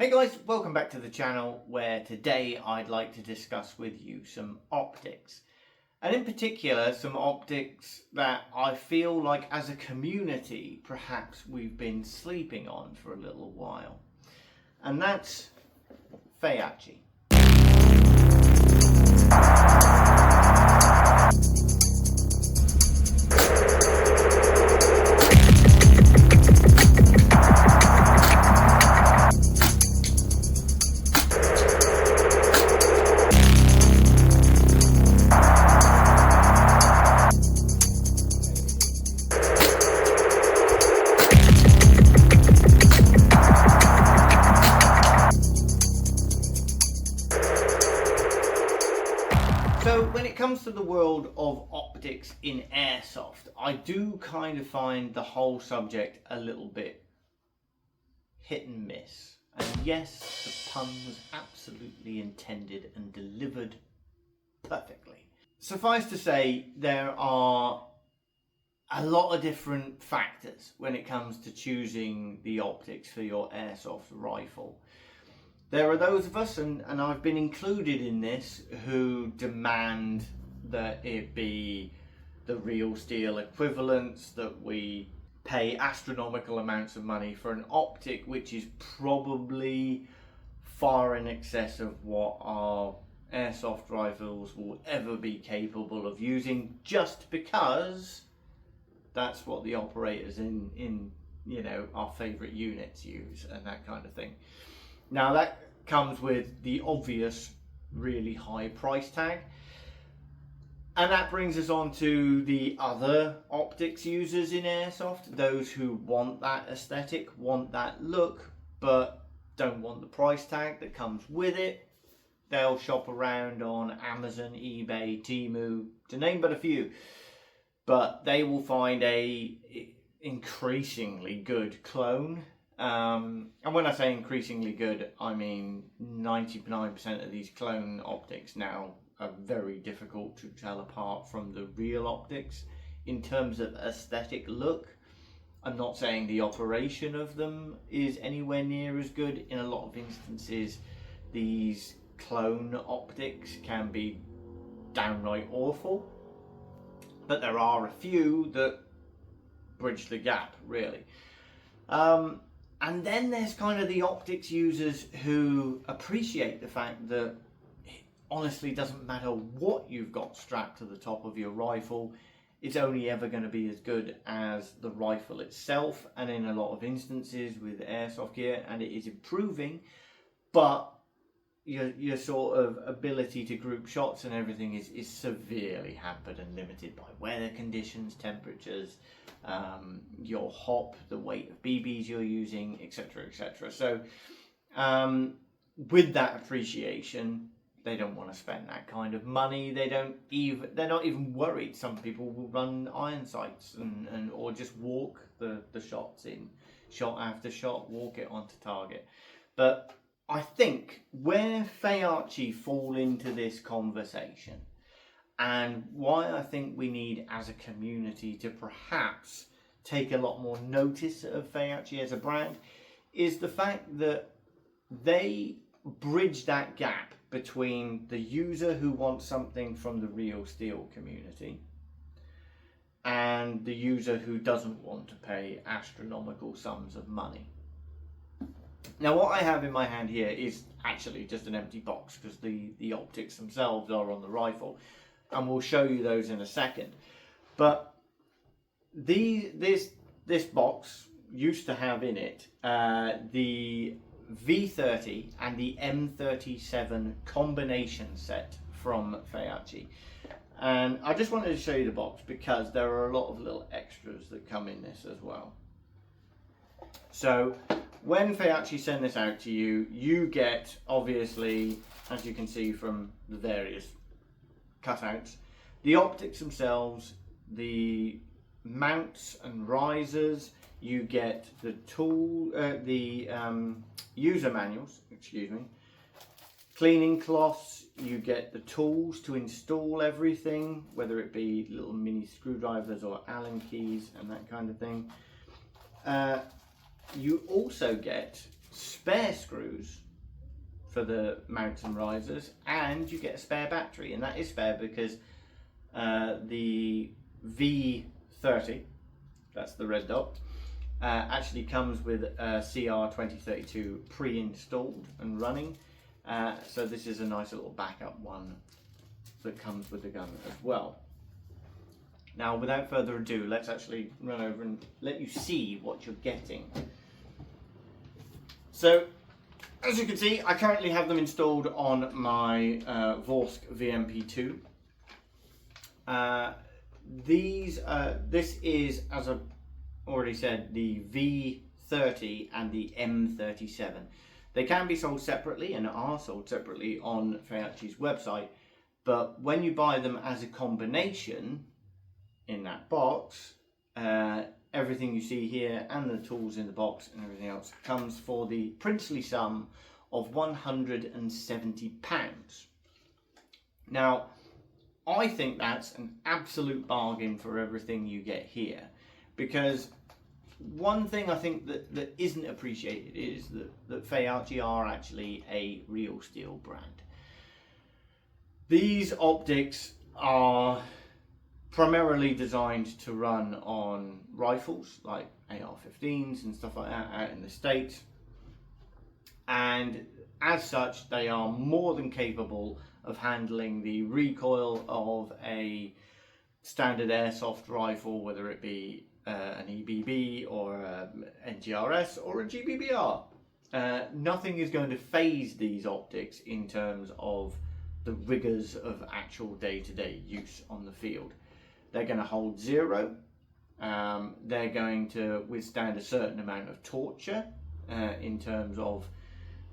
Hey guys, welcome back to the channel, where today I'd like to discuss with you some optics. And in particular, some optics that I feel like as a community, perhaps we've been sleeping on for a little while. And that's Feyachi. So when it comes to the world of optics in airsoft, I do kind of find the whole subject a little bit hit and miss. And yes, the pun was absolutely intended and delivered perfectly. Suffice to say, there are a lot of different factors when it comes to choosing the optics for your airsoft rifle. There are those of us, and I've been included in this, who demand that it be the real steel equivalents, that we pay astronomical amounts of money for an optic which is probably far in excess of what our airsoft rifles will ever be capable of using, just because that's what the operators in our favourite units use and that kind of thing. Now that comes with the obvious really high price tag, and that brings us on to the other optics users in airsoft, those who want that aesthetic, want that look, but don't want the price tag that comes with it. They'll shop around on Amazon, eBay, Temu, to name but a few, but they will find a increasingly good clone. And when I say increasingly good, I mean 99% of these clone optics now are very difficult to tell apart from the real optics in terms of aesthetic look. I'm not saying the operation of them is anywhere near as good. In a lot of instances, these clone optics can be downright awful, but there are a few that bridge the gap, really. And then there's kind of the optics users who appreciate the fact that it honestly doesn't matter what you've got strapped to the top of your rifle, it's only ever going to be as good as the rifle itself, and in a lot of instances with airsoft gear, and it is improving, but your sort of ability to group shots and everything is severely hampered and limited by weather conditions, temperatures, your hop, the weight of BBs you're using, etc, etc. So with that appreciation, they don't want to spend that kind of money. They're not even worried. Some people will run iron sights and or just walk the shots in, shot after shot, walk it onto target. But I think where Feyachi fall into this conversation, and why I think we need as a community to perhaps take a lot more notice of Feyachi as a brand, is the fact that they bridge that gap between the user who wants something from the real steel community and the user who doesn't want to pay astronomical sums of money. Now what I have in my hand here is actually just an empty box, because the optics themselves are on the rifle, and we'll show you those in a second. But this box used to have in it the V30 and the M37 combination set from Feyachi. And I just wanted to show you the box because there are a lot of little extras that come in this as well. So when Feyachi send this out to you, you get, obviously, as you can see from the various cutouts, the optics themselves, the mounts and risers, you get the tool, user manuals, cleaning cloths, you get the tools to install everything, whether it be little mini screwdrivers or Allen keys and that kind of thing. You also get spare screws for the mounts and risers, and you get a spare battery, and that is spare because the V30, that's the red dot, actually comes with a CR2032 pre-installed and running, so this is a nice little backup one that comes with the gun as well. Now, without further ado, let's actually run over and let you see what you're getting. So, as you can see, I currently have them installed on my Vorsk VMP2. This is, as I've already said, the V30 and the M37. They can be sold separately and are sold separately on Feyachi's website, but when you buy them as a combination in that box, everything you see here and the tools in the box and everything else comes for the princely sum of £170. Now, I think that's an absolute bargain for everything you get here, because one thing I think that isn't appreciated is that Feyachi are actually a real steel brand. These optics are primarily designed to run on rifles like AR-15s and stuff like that out in the States, and as such they are more than capable of handling the recoil of a standard airsoft rifle, whether it be an EBB or an NGRS or a GBBR. Nothing is going to phase these optics in terms of the rigours of actual day-to-day use on the field. They're going to hold zero. They're going to withstand a certain amount of torture in terms of,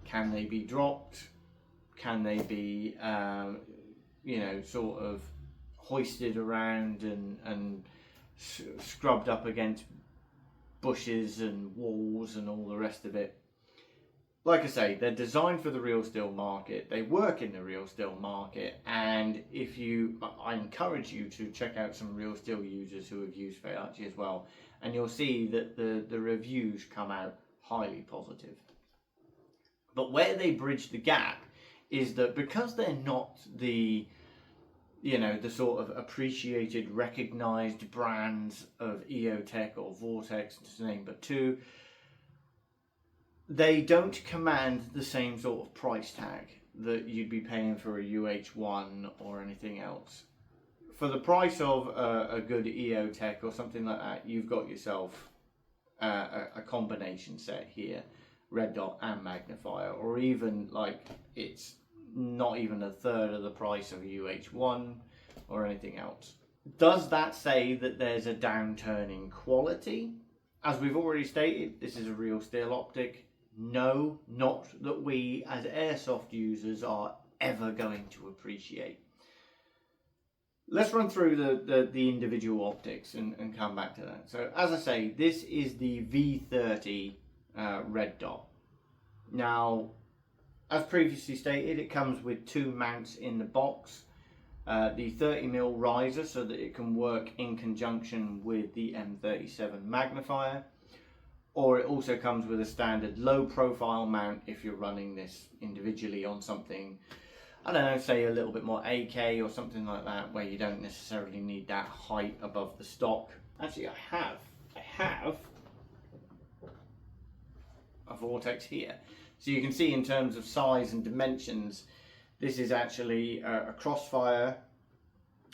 can they be dropped? Can they be, you know, sort of hoisted around and scrubbed up against bushes and walls and all the rest of it? Like I say, they're designed for the real steel market. They work in the real steel market, and I encourage you to check out some real steel users who have used Feyachi as well, and you'll see that the reviews come out highly positive. But where they bridge the gap is that because they're not the, you know, the sort of appreciated, recognized brands of EOTech or Vortex, to name but two, they don't command the same sort of price tag that you'd be paying for a UH1 or anything else. For the price of a good EOTech or something like that, you've got yourself a combination set here, red dot and magnifier, or even like it's not even a third of the price of a UH1 or anything else. Does that say that there's a downturn in quality? As we've already stated, this is a real steel optic. No, not that we as airsoft users are ever going to appreciate. Let's run through the individual optics and come back to that. So as I say, this is the V30 red dot. Now, as previously stated, it comes with two mounts in the box. The 30mm riser so that it can work in conjunction with the M37 magnifier, or it also comes with a standard low profile mount if you're running this individually on something, I don't know, say a little bit more AK or something like that, where you don't necessarily need that height above the stock. Actually, I have a Vortex here. So you can see in terms of size and dimensions, this is actually a Crossfire,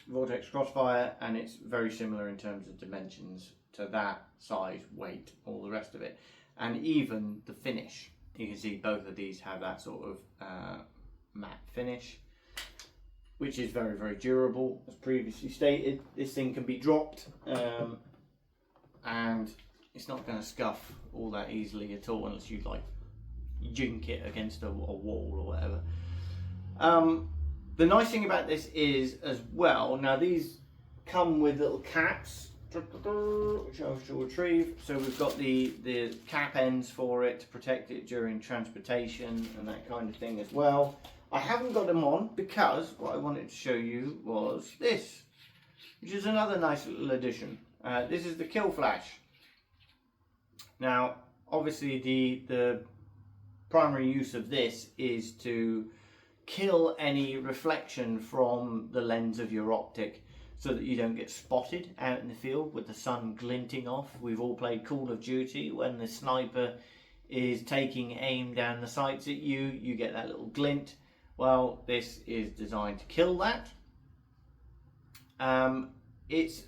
Vortex Crossfire, and it's very similar in terms of dimensions to that, size, weight, all the rest of it. And even the finish. You can see both of these have that sort of matte finish, which is very, very durable. As previously stated, this thing can be dropped and it's not going to scuff all that easily at all unless you like jink it against a wall or whatever. The nice thing about this is as well, now these come with little caps which I shall retrieve. So we've got the cap ends for it to protect it during transportation and that kind of thing as well. I haven't got them on because what I wanted to show you was this, which is another nice little addition. This is the kill flash. Now obviously the primary use of this is to kill any reflection from the lens of your optic so that you don't get spotted out in the field with the sun glinting off. We've all played Call of Duty. When the sniper is taking aim down the sights at you, you get that little glint. Well, this is designed to kill that. It's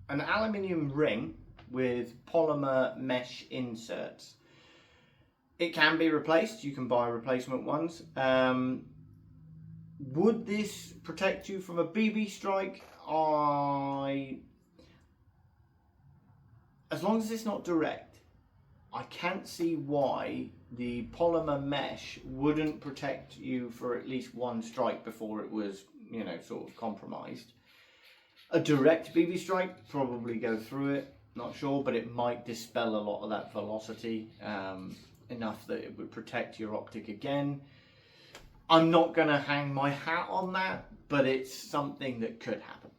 an aluminium ring with polymer mesh inserts. It can be replaced. You can buy replacement ones. Would this protect you from a BB strike? As long as it's not direct, I can't see why the polymer mesh wouldn't protect you for at least one strike before it was, you know, sort of compromised. A direct BB strike, probably go through it, not sure, but it might dispel a lot of that velocity enough that it would protect your optic again. I'm not going to hang my hat on that, but it's something that could happen.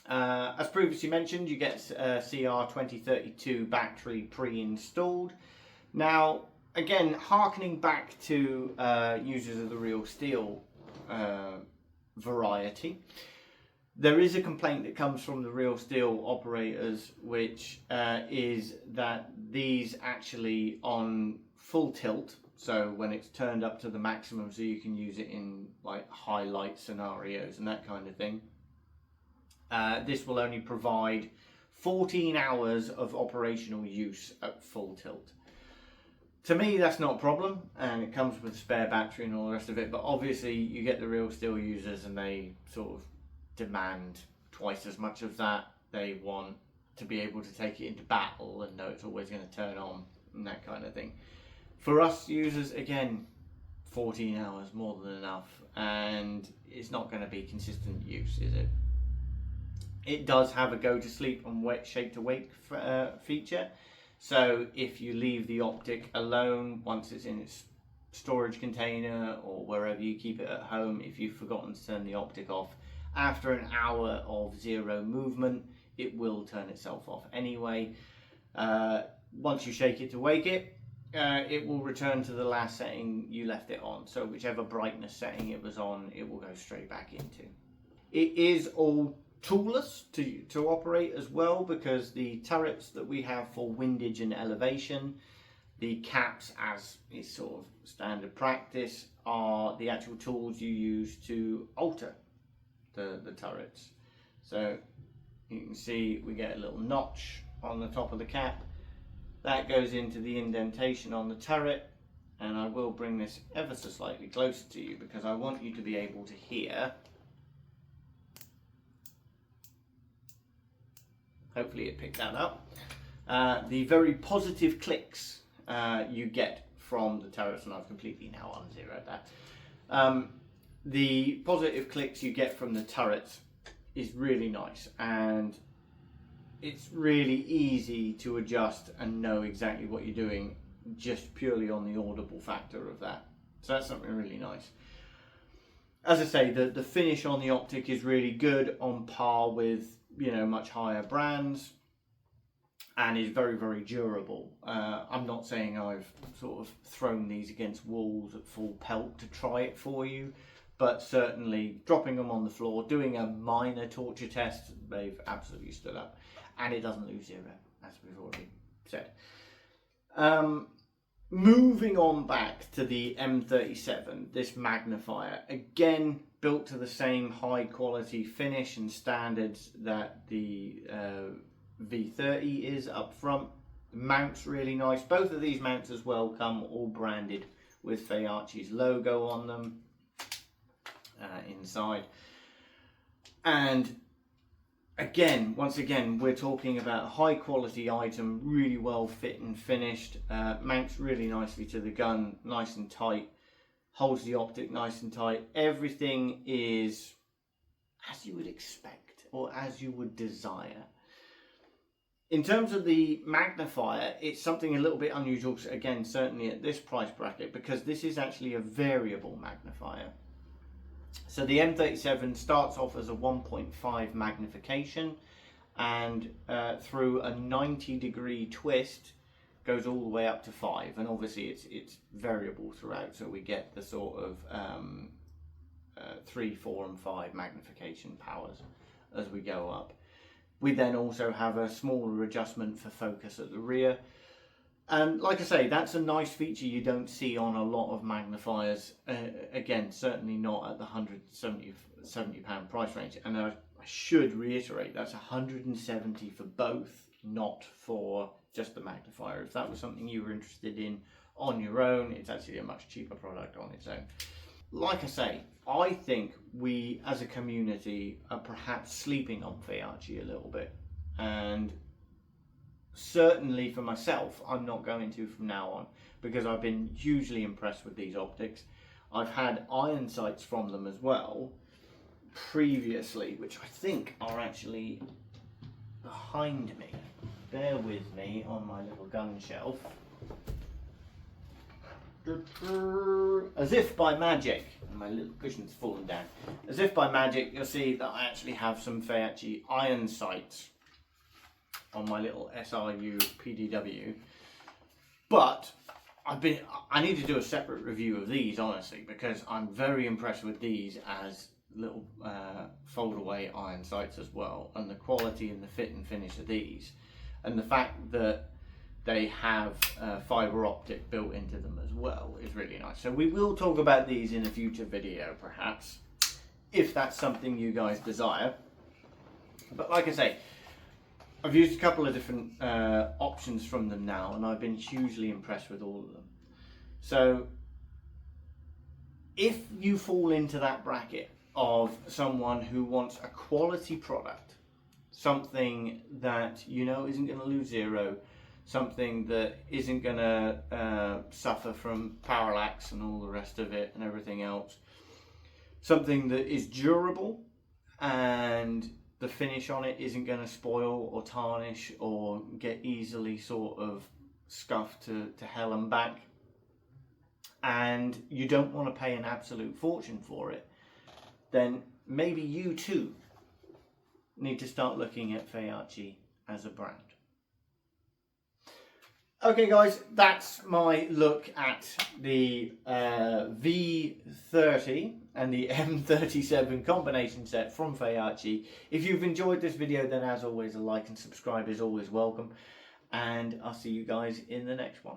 As previously mentioned, you get a CR2032 battery pre-installed. Now, again, harkening back to users of the real steel variety, there is a complaint that comes from the real steel operators, which is that these actually on full tilt, so when it's turned up to the maximum so you can use it in like highlight scenarios and that kind of thing, this will only provide 14 hours of operational use at full tilt. To me, that's not a problem, and it comes with a spare battery and all the rest of it, but obviously you get the real steel users and they sort of demand twice as much of that. They want to be able to take it into battle and know it's always going to turn on and that kind of thing. For us users, again, 14 hours more than enough, and it's not going to be consistent use, is it? It does have a go to sleep and shake to wake feature, so if you leave the optic alone once it's in its storage container or wherever you keep it at home, if you've forgotten to turn the optic off, after an hour of zero movement, it will turn itself off anyway. Once you shake it to wake it, it will return to the last setting you left it on. So whichever brightness setting it was on, it will go straight back into. It is all toolless to operate as well, because the turrets that we have for windage and elevation, the caps, as is sort of standard practice, are the actual tools you use to alter the turrets. So you can see we get a little notch on the top of the cap that goes into the indentation on the turret, and I will bring this ever so slightly closer to you because I want you to be able to hear, hopefully it picked that up, the very positive clicks you get from the turrets, and I've completely now unzeroed that. The positive clicks you get from the turrets is really nice, and it's really easy to adjust and know exactly what you're doing just purely on the audible factor of that. So that's something really nice. As I say, the finish on the optic is really good, on par with, you know, much higher brands, and is very, very durable. I'm not saying I've sort of thrown these against walls at full pelt to try it for you, but certainly dropping them on the floor, doing a minor torture test, they've absolutely stood up, and it doesn't lose zero, as we've already said. Moving on back to the M37, this magnifier, again built to the same high quality finish and standards that the V30 is up front. The mount's really nice. Both of these mounts as well come all branded with Feyachi's logo on them inside. And again, once again, we're talking about a high quality item, really well fit and finished. Mounts really nicely to the gun, nice and tight. Holds the optic nice and tight. Everything is as you would expect, or as you would desire. In terms of the magnifier, it's something a little bit unusual, again, certainly at this price bracket, because this is actually a variable magnifier. So the M37 starts off as a 1.5 magnification, and through a 90-degree twist, goes all the way up to 5, and obviously it's variable throughout, so we get the sort of 3, 4 and 5 magnification powers as we go up. We then also have a smaller adjustment for focus at the rear, and like I say, that's a nice feature you don't see on a lot of magnifiers, again certainly not at the £170 price range. And I should reiterate, that's 170 for both, not for just the magnifier. If that was something you were interested in on your own, it's actually a much cheaper product on its own. Like I say, I think we as a community are perhaps sleeping on Feyachi a little bit, and certainly for myself, I'm not going to from now on, because I've been hugely impressed with these optics. I've had iron sights from them as well previously, which I think are actually behind me. Bear with me on my little gun shelf. As if by magic, and my little cushion's fallen down. As if by magic, you'll see that I actually have some Feyachi iron sights on my little SRU PDW. But I need to do a separate review of these, honestly, because I'm very impressed with these as little fold away iron sights as well, and the quality and the fit and finish of these, and the fact that they have fibre optic built into them as well is really nice. So we will talk about these in a future video perhaps, if that's something you guys desire. But like I say, I've used a couple of different options from them now, and I've been hugely impressed with all of them. So if you fall into that bracket of someone who wants a quality product, something that you know isn't going to lose zero, something that isn't going to suffer from parallax and all the rest of it and everything else, something that is durable and the finish on it isn't going to spoil or tarnish or get easily sort of scuffed to hell and back, and you don't want to pay an absolute fortune for it, then maybe you too need to start looking at Feyachi as a brand. Okay guys, that's my look at the V30 and the M37 combination set from Feyachi. If you've enjoyed this video, then as always a like and subscribe is always welcome, and I'll see you guys in the next one.